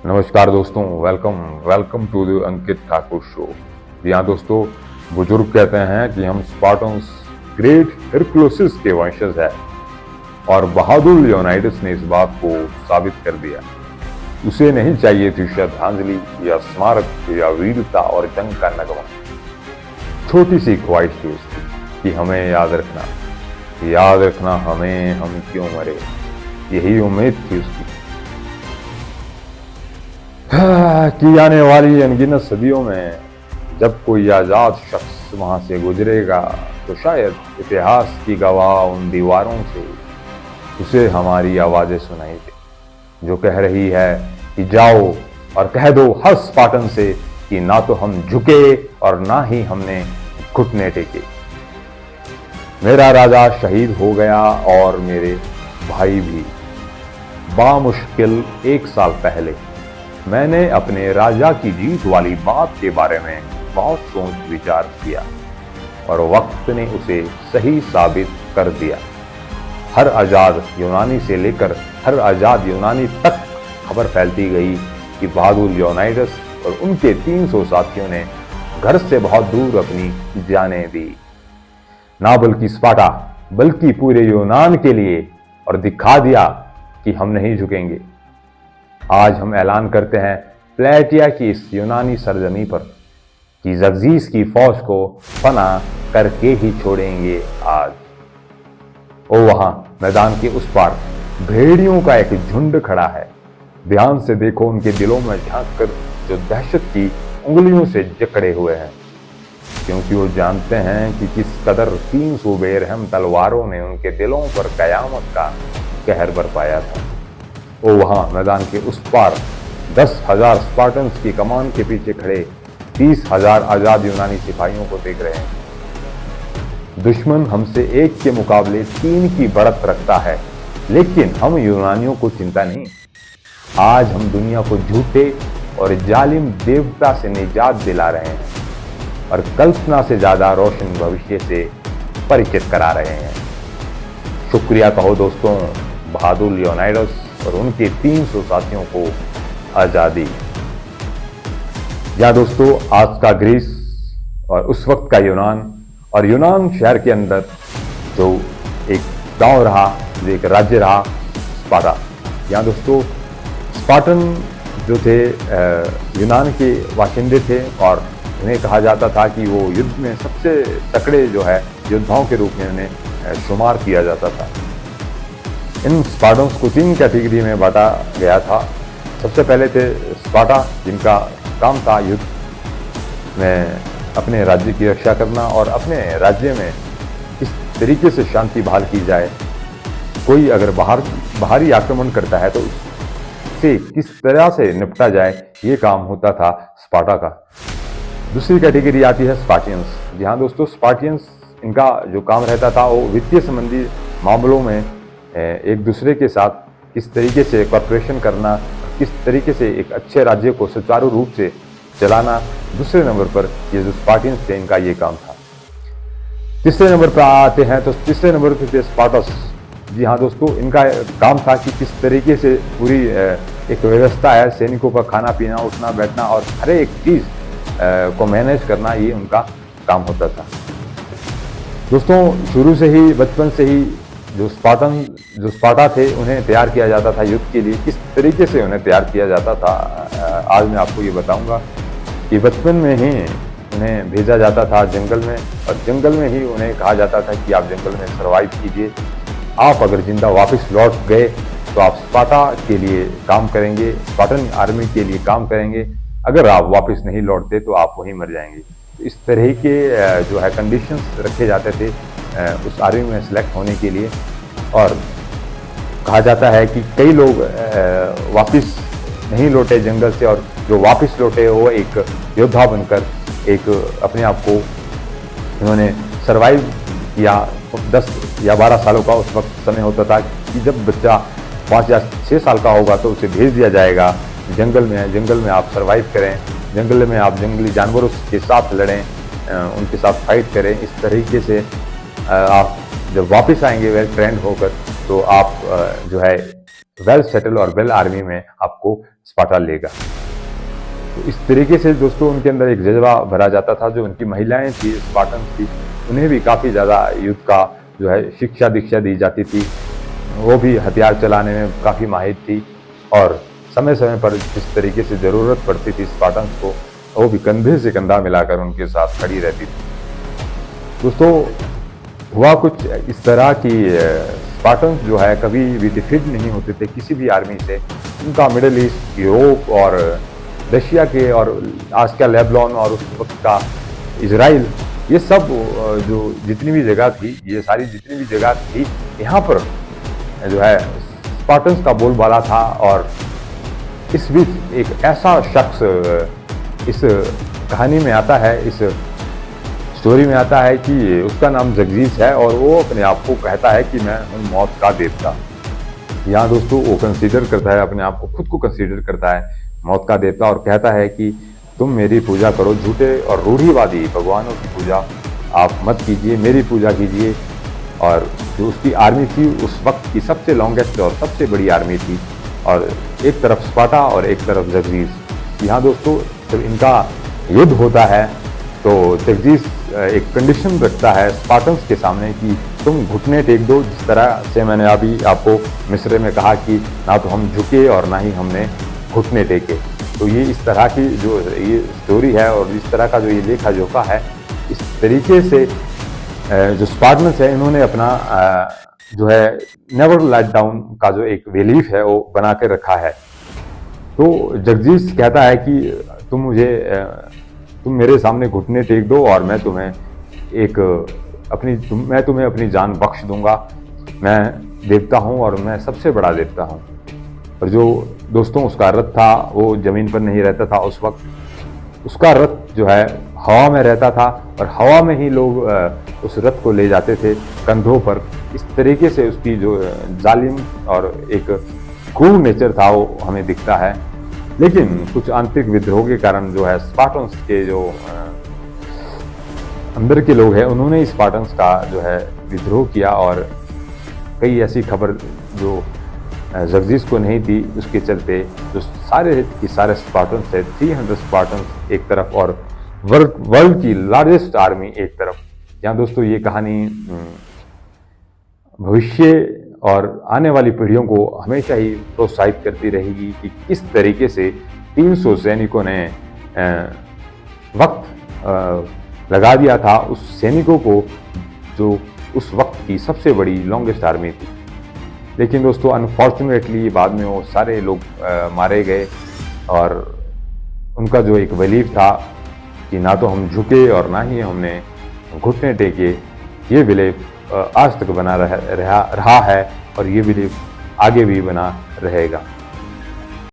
नमस्कार दोस्तों, welcome to the Ankit Thakur show. जी हाँ दोस्तों, बुजुर्ग कहते हैं कि हम स्पार्टन्स ग्रेट हिरक्युलिस के वंशज हैं और बहादुर लियोनाइडस ने इस बात को साबित कर दिया। उसे नहीं चाहिए थी श्रद्धांजलि या स्मारक या वीरता और जंग का नगमा। छोटी सी ख्वाहिश थी उसकी कि हमें याद रखना हमें, हम क्यों मरे। यही उम्मीद थी उसकी कि आने वाली अनगिनत सदियों में जब कोई आजाद शख्स वहां से गुजरेगा तो शायद इतिहास की गवाह उन दीवारों से उसे हमारी आवाजें सुनाई दे, जो कह रही है कि जाओ और कह दो हर स्पार्टन से कि ना तो हम झुके और ना ही हमने घुटने टेके। मेरा राजा शहीद हो गया और मेरे भाई भी। बामुश्किल 1 साल पहले मैंने अपने राजा की जीत वाली बात के बारे में बहुत सोच विचार किया और वक्त ने उसे सही साबित कर दिया। हर आजाद यूनानी से लेकर हर आजाद यूनानी तक खबर फैलती गई कि बहादुर लियोनाइडस और उनके 300 साथियों ने घर से बहुत दूर अपनी जानें दी, ना बल्कि स्पार्टा बल्कि पूरे यूनान के लिए, और दिखा दिया कि हम नहीं झुकेंगे। आज हम ऐलान करते हैं प्लेटिया की इस यूनानी सरजमी पर कि जर्जीस की फौज को फना करके ही छोड़ेंगे आज। ओ वहां मैदान के उस पार भेड़ियों का एक झुंड खड़ा है। ध्यान से देखो, उनके दिलों में झांक कर जो दहशत की उंगलियों से जकड़े हुए हैं, क्योंकि वो जानते हैं कि किस कदर 300 बेरहम तलवारों ने उनके दिलों पर कयामत का कहर बरपाया था। वो वहां मैदान के उस पार 10,000 स्पार्टन्स की कमान के पीछे खड़े 30,000 आजाद यूनानी सिपाहियों को देख रहे हैं। दुश्मन हमसे 1 के मुकाबले 3 की बढ़त रखता है, लेकिन हम यूनानियों को चिंता नहीं। आज हम दुनिया को झूठे और जालिम देवता से निजात दिला रहे हैं और कल्पना से ज्यादा रोशन भविष्य से परिचित करा रहे हैं। शुक्रिया कहो दोस्तों बहादुर लियोनाइडस और उनके 300 साथियों को आजादी। या दोस्तों, आज का ग्रीस और उस वक्त का यूनान, और यूनान शहर के अंदर जो एक गांव रहा, जो एक राज्य रहा, स्पार्टा। यहाँ दोस्तों स्पार्टन जो थे यूनान के बाशिंदे थे और उन्हें कहा जाता था कि वो युद्ध में सबसे तकड़े जो है योद्धाओं के रूप में उन्हें शुमार किया जाता था। इन स्पार्टन्स को 3 कैटेगरी में बांटा गया था। सबसे पहले थे स्पार्टा, जिनका काम था युद्ध में अपने राज्य की रक्षा करना और अपने राज्य में किस तरीके से शांति बहाल की जाए। कोई अगर बाहरी आक्रमण करता है तो उससे किस तरह से निपटा जाए, ये काम होता था स्पार्टा का। दूसरी कैटेगरी आती है स्पार्टियंस। जी हाँ दोस्तों, स्पार्टियंस, इनका जो काम रहता था वो वित्तीय संबंधी मामलों में एक दूसरे के साथ किस तरीके से कॉर्पोरेशन करना, किस तरीके से एक अच्छे राज्य को सुचारू रूप से चलाना। दूसरे नंबर पर ये जो स्पार्टियंस थे, इनका ये काम था। तीसरे नंबर पर आते हैं तो तीसरे नंबर पर थे स्पार्टस। जी हाँ दोस्तों, इनका काम था कि किस तरीके से पूरी एक व्यवस्था है, सैनिकों का खाना पीना, उठना बैठना और हर एक चीज को मैनेज करना, ये उनका काम होता था। दोस्तों शुरू से ही, बचपन से ही जो स्पार्टा थे उन्हें तैयार किया जाता था युद्ध के लिए। किस तरीके से उन्हें तैयार किया जाता था आज मैं आपको ये बताऊंगा कि बचपन में ही उन्हें भेजा जाता था जंगल में, और जंगल में ही उन्हें कहा जाता था कि आप जंगल में सरवाइव कीजिए। आप अगर जिंदा वापस लौट गए तो आप स्पार्टा के लिए काम करेंगे, स्पार्टन आर्मी के लिए काम करेंगे। अगर आप वापस नहीं लौटते तो आप वहीं मर जाएंगे। तो इस तरह के जो है कंडीशंस रखे जाते थे उस आर्मी में सिलेक्ट होने के लिए। और कहा जाता है कि कई लोग वापस नहीं लौटे जंगल से, और जो वापस लौटे वो एक योद्धा बनकर एक अपने आप को उन्होंने सरवाइव किया। 10 या 12 सालों का उस वक्त समय होता था कि जब बच्चा 5 या 6 साल का होगा तो उसे भेज दिया जाएगा जंगल में आप सरवाइव करें, जंगल में आप जंगली जानवरों के साथ लड़ें, उनके साथ फाइट करें। इस तरीके से आप जब वापस आएंगे वेल ट्रेंड होकर तो आप जो है वेल सेटल और वेल आर्मी में आपको स्पार्टा लेगा। तो इस तरीके से दोस्तों उनके अंदर एक जज्बा भरा जाता था। जो उनकी महिलाएं थी, स्पार्टन्स थी, उन्हें भी काफ़ी ज़्यादा युद्ध का जो है शिक्षा दीक्षा दी जाती थी। वो भी हथियार चलाने में काफ़ी माहिर थी और समय समय पर जिस तरीके से ज़रूरत पड़ती थी स्पार्टन्स को, वो भी कंधे से कंधा मिलाकर उनके साथ खड़ी रहती थी। दोस्तों हुआ कुछ इस तरह की स्पार्टन्स जो है कभी भी डिफीट नहीं होते थे किसी भी आर्मी से। उनका मिडिल ईस्ट, यूरोप और रशिया के और आज का लेबनान और उस वक्त का इजराइल, ये सब जो जितनी भी जगह थी, ये सारी जितनी भी जगह थी, यहाँ पर जो है स्पार्टन्स का बोलबाला था। और इस बीच एक ऐसा शख्स इस कहानी में आता है, इस स्टोरी में आता है कि उसका नाम जगजीत है और वो अपने आप को कहता है कि मैं हूँ मौत का देवता। यहाँ दोस्तों वो कंसीडर करता है, अपने आप को खुद को कंसीडर करता है मौत का देवता और कहता है कि तुम मेरी पूजा करो, झूठे और रूढ़िवादी भगवानों की पूजा आप मत कीजिए, मेरी पूजा कीजिए। और जो उसकी आर्मी थी उस वक्त की सबसे लॉन्गेस्ट और सबसे बड़ी आर्मी थी, और एक तरफ स्पार्टा और एक तरफ जगजीत। यहाँ दोस्तों जब इनका युद्ध होता है तो जगजीत एक कंडीशन रखता है स्पार्टन्स के सामने कि तुम घुटने टेक दो, जिस तरह से मैंने अभी आपको मिस्र में कहा कि ना तो हम झुके और ना ही हमने घुटने टेके। तो ये इस तरह की जो ये स्टोरी है और इस तरह का जो ये लेखा जोखा है, इस तरीके से जो स्पार्टन्स है इन्होंने अपना जो है नेवर लेट डाउन का जो एक बिलीफ है वो बना के रखा है। तो जगजीत कहता है कि तुम मेरे सामने घुटने टेक दो और मैं तुम्हें अपनी जान बख्श दूंगा। मैं देवता हूँ और मैं सबसे बड़ा देवता हूँ। और जो दोस्तों उसका रथ था वो जमीन पर नहीं रहता था उस वक्त, उसका रथ जो है हवा में रहता था और हवा में ही लोग उस रथ को ले जाते थे कंधों पर। इस तरीके से उसकी जो जालिम और एक क्रूर नेचर था वो हमें दिखता है। लेकिन कुछ आंतरिक विद्रोह के कारण जो है स्पार्टन्स के जो अंदर के लोग हैं उन्होंने स्पार्टन्स का जो है विद्रोह किया और कई ऐसी खबर जो जगजीत को नहीं थी, उसके चलते जो सारे के सारे स्पार्टन्स थे, 300 स्पार्टन्स एक तरफ और वर्ल्ड की लार्जेस्ट आर्मी एक तरफ। यहाँ दोस्तों ये कहानी भविष्य और आने वाली पीढ़ियों को हमेशा ही प्रोत्साहित करती रहेगी कि किस तरीके से 300 सैनिकों ने वक्त लगा दिया था उस सैनिकों को जो उस वक्त की सबसे बड़ी लॉन्गेस्ट आर्मी थी। लेकिन दोस्तों अनफॉर्चुनेटली बाद में वो सारे लोग मारे गए और उनका जो एक बिलीफ था कि ना तो हम झुके और ना ही हमने घुटने टेके, ये बिलीफ आज तक बना रहा है और ये बिलीफ आगे भी बना रहेगा।